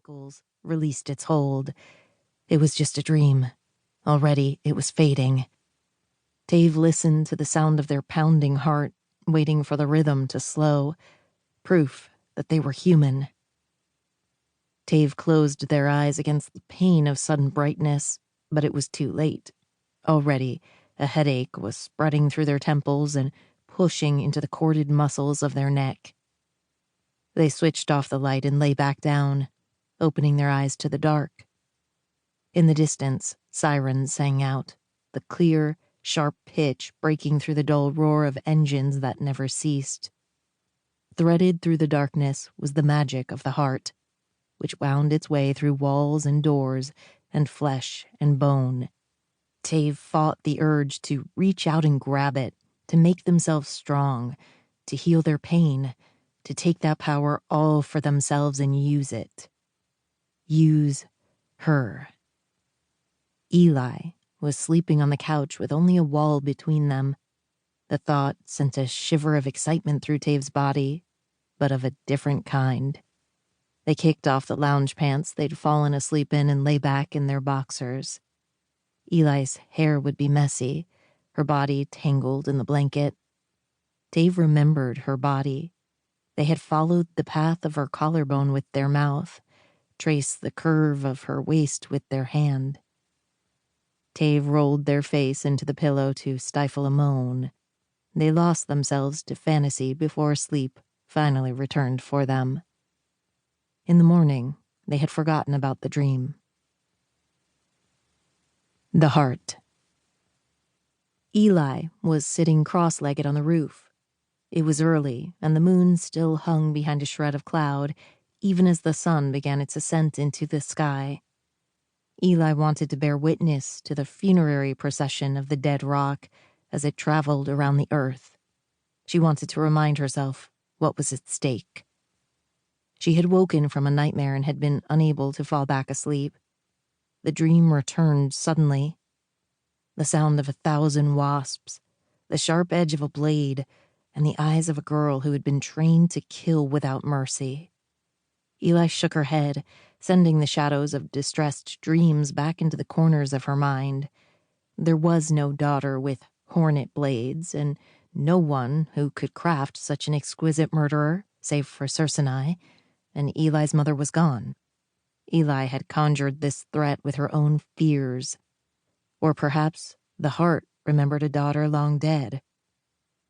tentacles released its hold. It was just a dream. Already it was fading. Tave listened to the sound of their pounding heart, waiting for the rhythm to slow, proof that they were human. Tave closed their eyes against the pain of sudden brightness, but it was too late. Already, a headache was spreading through their temples and pushing into the corded muscles of their neck. They switched off the light and lay back down, opening their eyes to the dark. In the distance, sirens sang out, the clear, sharp pitch breaking through the dull roar of engines that never ceased. Threaded through the darkness was the magic of the heart, which wound its way through walls and doors and flesh and bone. Tave fought the urge to reach out and grab it, to make themselves strong, to heal their pain, to take that power all for themselves and use it. Use her. Eli was sleeping on the couch with only a wall between them. The thought sent a shiver of excitement through Tave's body, but of a different kind. They kicked off the lounge pants they'd fallen asleep in and lay back in their boxers. Eli's hair would be messy, her body tangled in the blanket. Dave remembered her body. They had followed the path of her collarbone with their mouth, traced the curve of her waist with their hand. Tave rolled their face into the pillow to stifle a moan. They lost themselves to fantasy before sleep finally returned for them. In the morning, they had forgotten about the dream. The heart. Eli was sitting cross-legged on the roof. It was early, and the moon still hung behind a shred of cloud, even as the sun began its ascent into the sky. Eli wanted to bear witness to the funerary procession of the dead rock as it traveled around the earth. She wanted to remind herself what was at stake. She had woken from a nightmare and had been unable to fall back asleep. The dream returned suddenly. The sound of 1,000 wasps, the sharp edge of a blade, and the eyes of a girl who had been trained to kill without mercy. Eli shook her head, sending the shadows of distressed dreams back into the corners of her mind. There was no daughter with hornet blades, and no one who could craft such an exquisite murderer, save for Circini, and Eli's mother was gone. Eli had conjured this threat with her own fears. Or perhaps the heart remembered a daughter long dead.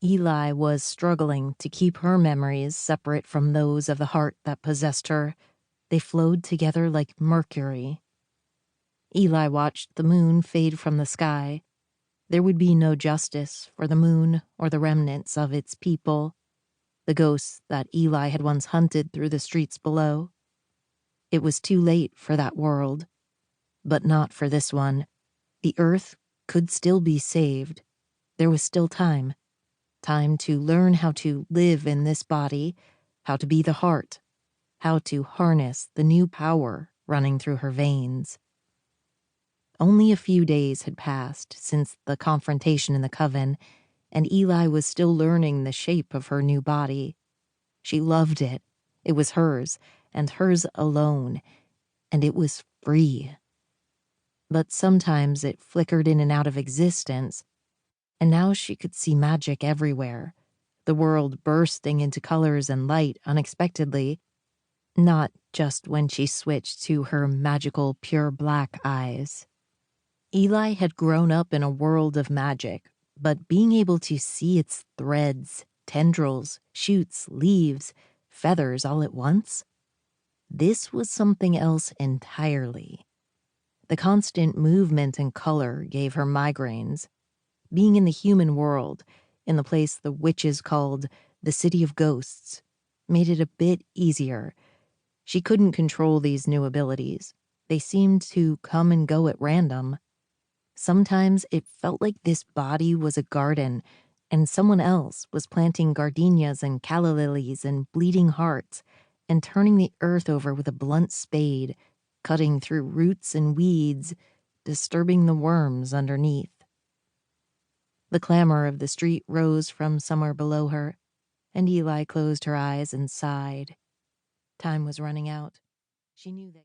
Eli was struggling to keep her memories separate from those of the heart that possessed her. They flowed together like mercury. Eli watched the moon fade from the sky. There would be no justice for the moon or the remnants of its people, the ghosts that Eli had once hunted through the streets below. It was too late for that world, but not for this one. The earth could still be saved. There was still time. Time to learn how to live in this body, how to be the heart, how to harness the new power running through her veins. Only a few days had passed since the confrontation in the Coven, and Eli was still learning the shape of her new body. She loved it. It was hers, and hers alone, and it was free. But sometimes it flickered in and out of existence, and now she could see magic everywhere, the world bursting into colors and light unexpectedly, not just when she switched to her magical pure black eyes. Eli had grown up in a world of magic, but being able to see its threads, tendrils, shoots, leaves, feathers all at once, this was something else entirely. The constant movement and color gave her migraines. Being in the human world, in the place the witches called the City of Ghosts, made it a bit easier. She couldn't control these new abilities. They seemed to come and go at random. Sometimes it felt like this body was a garden, and someone else was planting gardenias and calla lilies and bleeding hearts, and turning the earth over with a blunt spade, cutting through roots and weeds, disturbing the worms underneath. The clamor of the street rose from somewhere below her, and Eli closed her eyes and sighed. Time was running out. She knew that